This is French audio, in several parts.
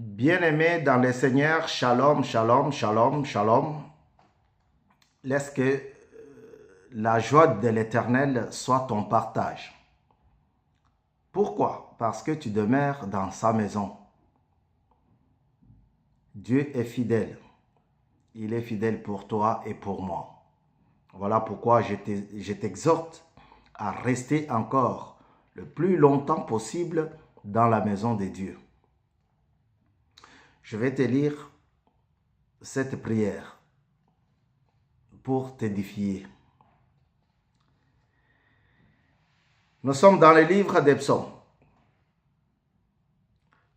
Bien-aimés dans le Seigneur, shalom, shalom, shalom, shalom. Laisse que la joie de l'Éternel soit ton partage. Pourquoi? Parce que tu demeures dans sa maison. Dieu est fidèle. Il est fidèle pour toi et pour moi. Voilà pourquoi je t'exhorte à rester encore le plus longtemps possible dans la maison de Dieu. Je vais te lire cette prière pour t'édifier. Nous sommes dans le livre des psaumes.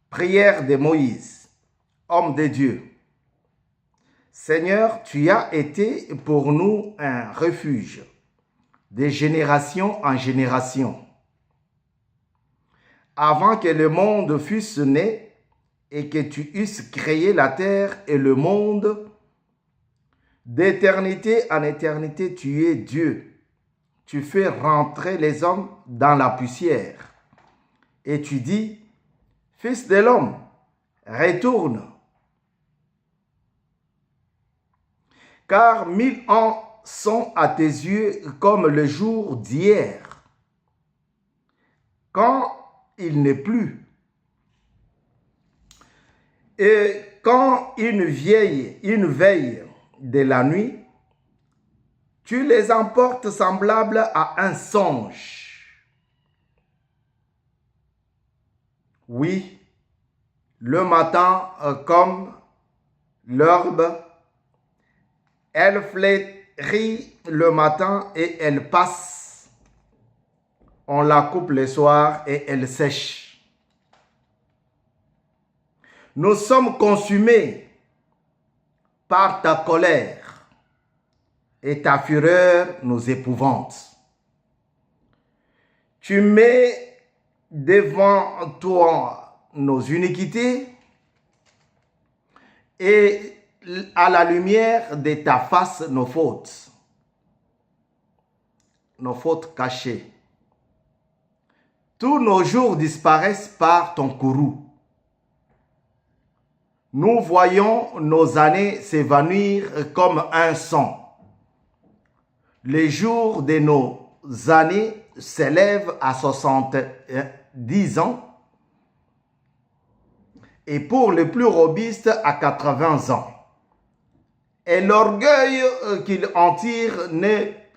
Prière de Moïse, homme de Dieu. Seigneur, tu as été pour nous un refuge, de génération en génération. Avant que le monde fût né et que tu eusses créé la terre et le monde, d'éternité en éternité, tu es Dieu. Tu fais rentrer les hommes dans la poussière. Et tu dis, Fils de l'homme, retourne. Car 1000 ans sont à tes yeux comme le jour d'hier, quand il n'est plus. Et quand une veille de la nuit, tu les emportes semblables à un songe. Oui, le matin comme l'herbe, elle flétrit le matin et elle passe. On la coupe le soir et elle sèche. Nous sommes consumés par ta colère et ta fureur nous épouvante. Tu mets devant toi nos iniquités et à la lumière de ta face nos fautes cachées. Tous nos jours disparaissent par ton courroux. Nous voyons nos années s'évanouir comme un son. Les jours de nos années s'élèvent à 70 ans et pour les plus robustes à 80 ans. Et l'orgueil qu'il en tire n'est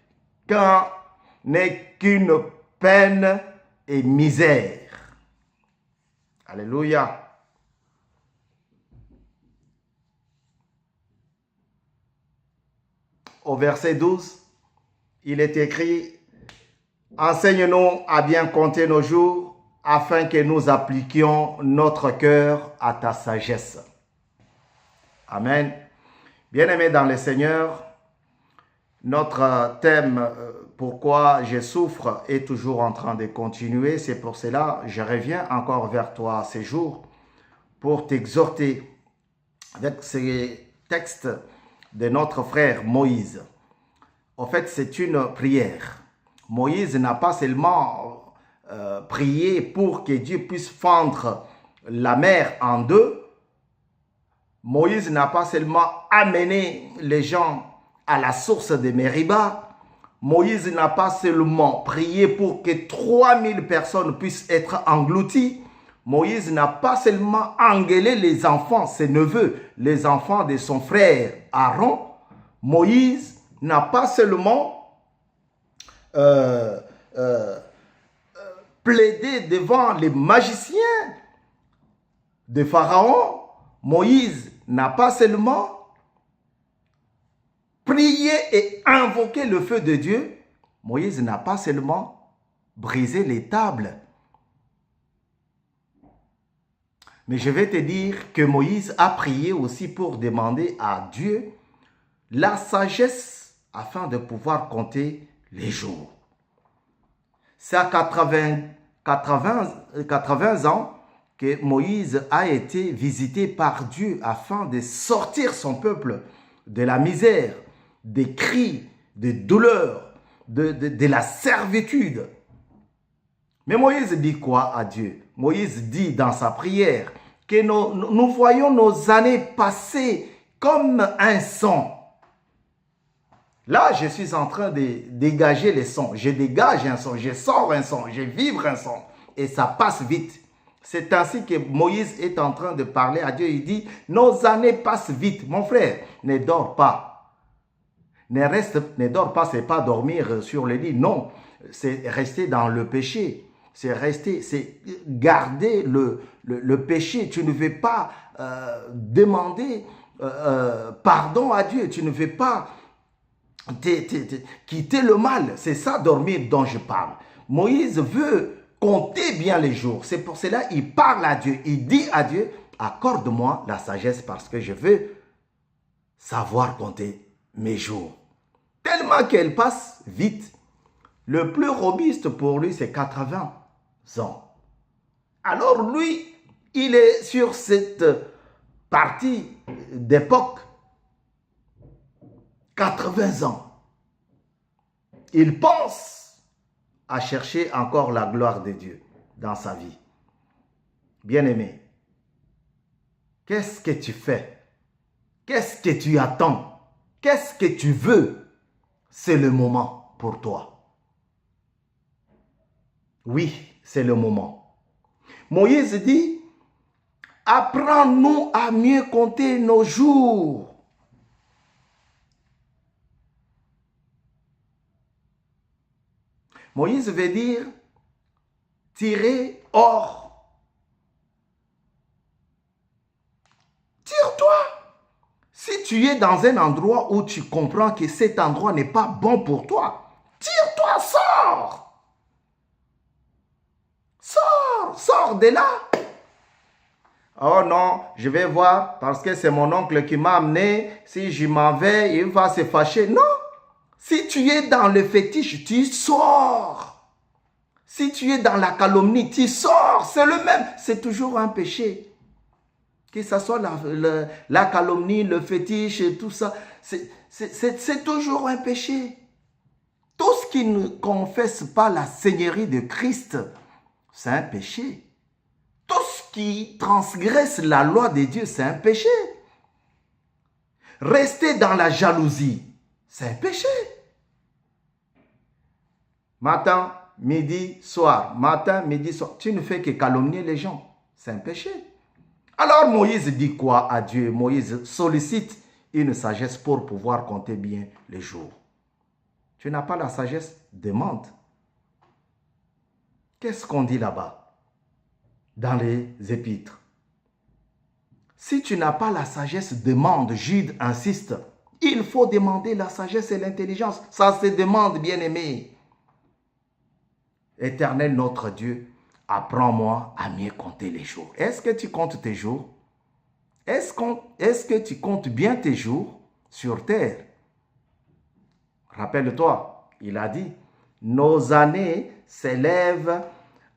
qu'une peine et misère. Alléluia. Au verset 12, il est écrit, « Enseigne-nous à bien compter nos jours, afin que nous appliquions notre cœur à ta sagesse. » Amen. Bien-aimés dans le Seigneur, notre thème « Pourquoi je souffre » est toujours en train de continuer. C'est pour cela que je reviens encore vers toi ces jours pour t'exhorter avec ces textes de notre frère Moïse. En fait, c'est une prière. Moïse n'a pas seulement prié pour que Dieu puisse fendre la mer en deux. Moïse n'a pas seulement amené les gens à la source de Mériba. Moïse n'a pas seulement prié pour que 3000 personnes puissent être englouties. Moïse n'a pas seulement engueulé les enfants, ses neveux, les enfants de son frère Aaron. Moïse n'a pas seulement plaidé devant les magiciens de Pharaon. Moïse n'a pas seulement prié et invoqué le feu de Dieu. Moïse n'a pas seulement brisé les tables. Mais je vais te dire que Moïse a prié aussi pour demander à Dieu la sagesse afin de pouvoir compter les jours. C'est à 80 ans que Moïse a été visité par Dieu afin de sortir son peuple de la misère, des cris, des douleurs, de la servitude. Mais Moïse dit quoi à Dieu? Moïse dit dans sa prière, que nous voyons nos années passer comme un son. Là, je suis en train de dégager les sons. Je dégage un son, je sors un son, je vibre un son. Et ça passe vite. C'est ainsi que Moïse est en train de parler à Dieu. Il dit, nos années passent vite. Mon frère, ne dors pas. Ne dors pas, c'est pas dormir sur le lit. Non, c'est rester dans le péché. C'est garder le péché. Tu ne veux pas demander pardon à Dieu. Tu ne veux pas quitter le mal. C'est ça dormir dont je parle. Moïse veut compter bien les jours. C'est pour cela qu'il parle à Dieu. Il dit à Dieu, accorde-moi la sagesse parce que je veux savoir compter mes jours. Tellement qu'elle passe vite. Le plus robuste pour lui, c'est 80 ans. Alors lui, il est sur cette partie d'époque. 80 ans. Il pense à chercher encore la gloire de Dieu dans sa vie. Bien-aimé, qu'est-ce que tu fais? Qu'est-ce que tu attends? Qu'est-ce que tu veux? C'est le moment pour toi. Oui, c'est le moment. Moïse dit, apprends-nous à mieux compter nos jours. Moïse veut dire tirer hors. Tire-toi. Si tu es dans un endroit où tu comprends que cet endroit n'est pas bon pour toi, tire-toi, sors. Sors, sors de là. Oh non, je vais voir parce que c'est mon oncle qui m'a amené. Si je m'en vais, il va se fâcher. Non. Si tu es dans le fétiche, tu sors. Si tu es dans la calomnie, tu sors. C'est le même. C'est toujours un péché. Que ce soit la calomnie, le fétiche et tout ça, c'est toujours un péché. Tout ce qui ne confesse pas la Seigneurie de Christ, c'est un péché. Tout ce qui transgresse la loi de Dieu, c'est un péché. Rester dans la jalousie, c'est un péché. Matin, midi, soir. Matin, midi, soir. Tu ne fais que calomnier les gens. C'est un péché. Alors Moïse dit quoi à Dieu? Moïse sollicite une sagesse pour pouvoir compter bien les jours. Tu n'as pas la sagesse? Demande. Qu'est-ce qu'on dit là-bas? Dans les épîtres. Si tu n'as pas la sagesse, demande. Jude insiste. Il faut demander la sagesse et l'intelligence. Ça se demande, bien-aimé. Éternel notre Dieu, apprends-moi à mieux compter les jours. Est-ce que tu comptes tes jours? Est-ce que tu comptes bien tes jours sur terre? Rappelle-toi, il a dit, nos années s'élèvent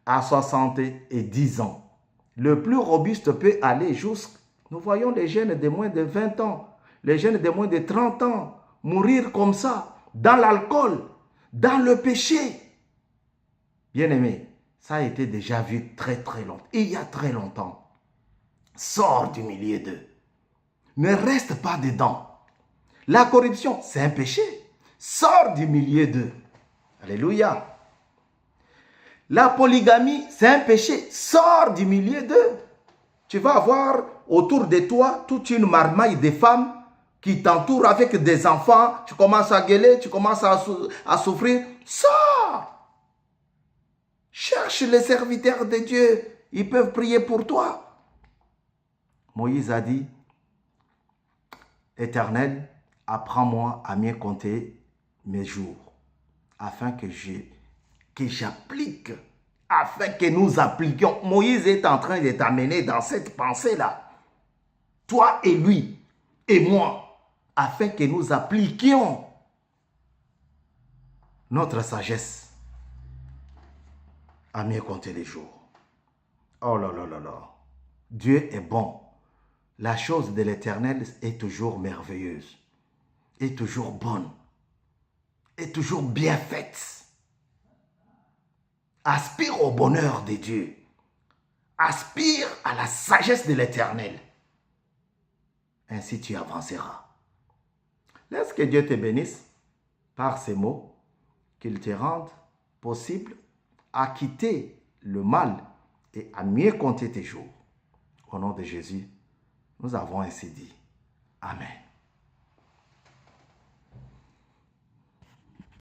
à 70 ans. Le plus robuste peut aller jusqu'à... Nous voyons les jeunes de moins de 20 ans, les jeunes de moins de 30 ans mourir comme ça, dans l'alcool, dans le péché. Bien-aimé, ça a été déjà vu très longtemps. Il y a très longtemps. Sors du milieu d'eux. Ne reste pas dedans. La corruption, c'est un péché. Sors du milieu d'eux. Alléluia. La polygamie, c'est un péché. Sors du milieu d'eux. Tu vas avoir autour de toi toute une marmaille de femmes qui t'entourent avec des enfants. Tu commences à gueuler, tu commences à souffrir. Sors. Cherche les serviteurs de Dieu. Ils peuvent prier pour toi. Moïse a dit, Éternel, apprends-moi à mieux compter mes jours, afin que j'applique, afin que nous appliquions. Moïse est en train de t'amener dans cette pensée-là. Toi et lui, et moi, afin que nous appliquions notre sagesse à mieux compter les jours. Oh là là là là. Dieu est bon. La chose de l'Éternel est toujours merveilleuse, est toujours bonne, est toujours bien faite. Aspire au bonheur de Dieu. Aspire à la sagesse de l'Éternel. Ainsi tu avanceras. Laisse que Dieu te bénisse par ces mots, qu'il te rende possible à quitter le mal et à mieux compter tes jours. Au nom de Jésus, nous avons ainsi dit. Amen.